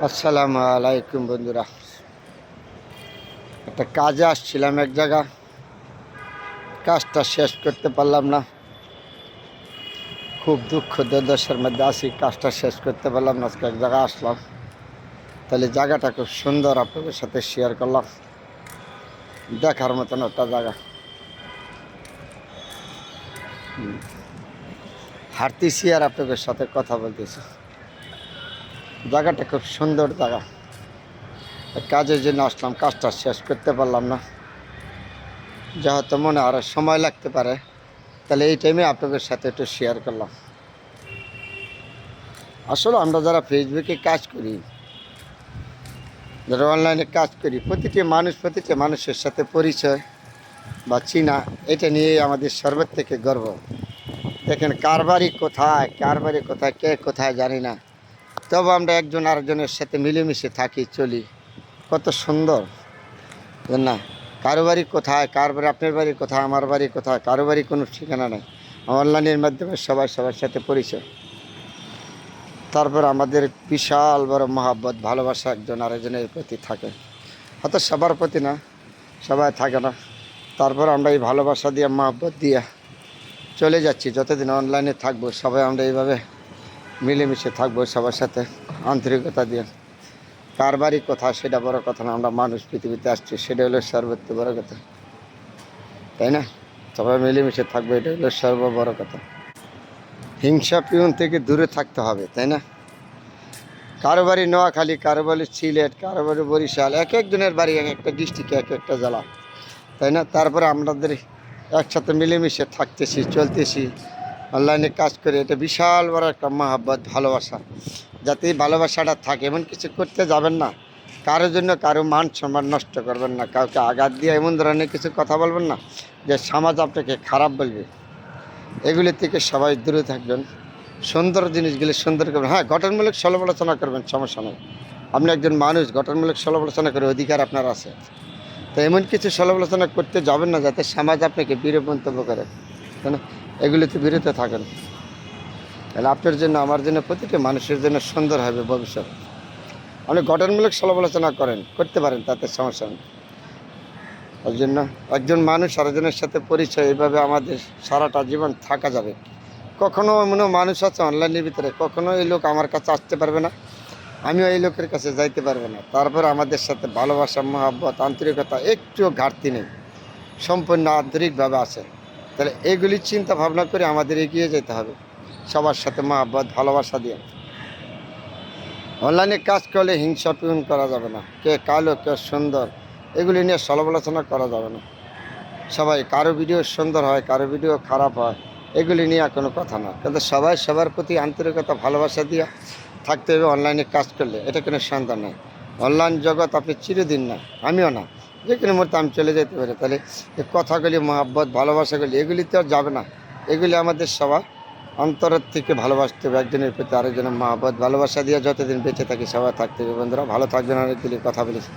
আসসালামু আলাইকুম বন্ধুরা। একটা কাজে আসছিলাম এক জায়গা, কাজটা শেষ করতে পারলাম না। খুব দুঃখ দুর্দশার মধ্যে আছি, কাজটা শেষ করতে পারলাম না। আজকে এক জায়গায় আসলাম, তাহলে জায়গাটা খুব সুন্দর, আপনাদের সাথে শেয়ার করলাম। দেখার মতন একটা জায়গা। হাঁটতেছি আর আপনাদের সাথে কথা বলতেছি। জায়গাটা খুব সুন্দর জায়গা। কাজের জন্য আসলাম, কাজটা শেষ করতে পারলাম না, যেহেতু মনে আরও সময় লাগতে পারে, তাহলে এই টাইমে আপনাদের সাথে একটু শেয়ার করলাম। আসলে আমরা যারা ফেসবুকে কাজ করি, যারা অনলাইনে কাজ করি, প্রতিটি মানুষের সাথে পরিচয় বা চিনা, এটা নিয়েই আমাদের সর্বের থেকে গর্ব। দেখেন কার বাড়ি কোথায়, কে কোথায় জানি না, তবে আমরা একজন আরেকজনের সাথে মিলেমিশে থাকি, চলি। কত সুন্দর না? কারো বাড়ি কোথায়, কার বাড়ি, আপনার বাড়ি কোথায়, আমার বাড়ি কোথায়, কারো বাড়ি কোনো ঠিকানা নেই। অনলাইনের মাধ্যমে সবাই সবার সাথে পরিচয়। তারপর আমাদের বিশাল বড় মহাব্বত, ভালোবাসা একজন আরেকজনের প্রতি থাকে। হয়তো সবার প্রতি না, সবাই থাকে না। তারপর আমরা এই ভালোবাসা দিয়ে, মহাব্বত দিয়ে চলে যাচ্ছি। যতদিন অনলাইনে থাকবো, সবাই আমরা এইভাবে মিলেমিশে থাকবো সবার সাথে, আন্তরিকতা দিয়ে। কার বাড়ি কোথায় সেটা বড় কথা না, আমরা মানুষ পৃথিবীতে আসছি, সেটা হলো সর্বোচ্চ বড় কথা, তাই না? সবাই মিলেমিশে থাকবো, এটা হলো সর্ব বড় কথা। হিংসা পিয়ন থেকে দূরে থাকতে হবে, তাই না? কারো বাড়ি নোয়াখালী, কারো বাড়ি সিলেট, কারো বাড়ি বরিশাল, এক একজনের বাড়ি এক একটা ডিস্ট্রিক্টে, এক একটা জেলা, তাই না? তারপরে আমাদের একসাথে মিলেমিশে থাকতেছি, চলতেছি, অনলাইনে কাজ করে। এটা বিশাল বড় একটা মহাব্বত, ভালোবাসা। যাতে এই ভালোবাসাটা থাকে, এমন কিছু করতে যাবেন না, কারোর জন্য কারো মান সম্মান নষ্ট করবেন না, কাউকে আঘাত দিয়ে এমন ধরনের কিছু কথা বলবেন না যে সমাজ আপনাকে খারাপ বলবে। এগুলি থেকে সবাই দূরে থাকবেন। সুন্দর জিনিসগুলি সুন্দর করবেন। হ্যাঁ, গঠনমূলক সমালোচনা করবেন, সমস্যা নেই। আপনি একজন মানুষ, গঠনমূলক সমালোচনা করে অধিকার আপনার আছে। তো এমন কিছু সমালোচনা করতে যাবেন না যাতে সমাজ আপনাকে বিরূপ মন্তব্য করে, তাই না? এগুলিতে বিরত থাকেন, তাহলে আপনার জন্য, আমার জন্য, প্রতিটি মানুষের জন্য সুন্দর হবে ভবিষ্যৎ। আপনি গঠনমূলক সমালোচনা করতে পারেন, তাতে সমস্যা নেই। ওই জন্য একজন মানুষ আরেকজনের সাথে পরিচয়, এইভাবে আমাদের সারাটা জীবন থাকা যাবে। কখনো এমনও মানুষ আছে অনলাইনের ভিতরে, কখনো এই লোক আমার কাছে আসতে পারবে না, আমিও এই লোকের কাছে যাইতে পারবো না, তারপর আমাদের সাথে ভালোবাসা, মহাব্বত, আন্তরিকতা একটুও ঘাটতি নেই, সম্পূর্ণ আন্তরিকভাবে আছে। তাহলে এগুলি চিন্তা ভাবনা করে আমাদের এগিয়ে যেতে হবে, সবার সাথে মহাব্বত, ভালোবাসা দিয়ে। অনলাইনে কাজ করলে হিংসা পিয়ন করা যাবে না, কে কালো কে সুন্দর, এগুলি নিয়ে সমালোচনা করা যাবে না। সবাই, কারো ভিডিও সুন্দর হয়, কারো ভিডিও খারাপ হয়, এগুলি নিয়ে কোনো কথা না, কিন্তু সবাই সবার প্রতি আন্তরিকতা, ভালোবাসা দিয়ে থাকতে হবে অনলাইনে কাজ করলে। এটা কোনো সন্দেহ নেই। অনলাইন জগৎ আপনি চিরদিন না, আমিও না, যে কোনো মুহূর্তে আমি চলে যেতে পারি। তাহলে এই কথাগুলি, মহাব্বত, ভালোবাসাগুলি, এগুলি তো আর যাবে না। এগুলি আমাদের সবার অন্তরের থেকে ভালোবাসতে হবে, একজনের প্রতি আরেকজনের মহাব্বত, ভালোবাসা দিয়ে যতদিন বেঁচে থাকি সবাই থাকতে হবে। বন্ধুরা ভালো থাকবেন, অনেকগুলি কথা বলেছি।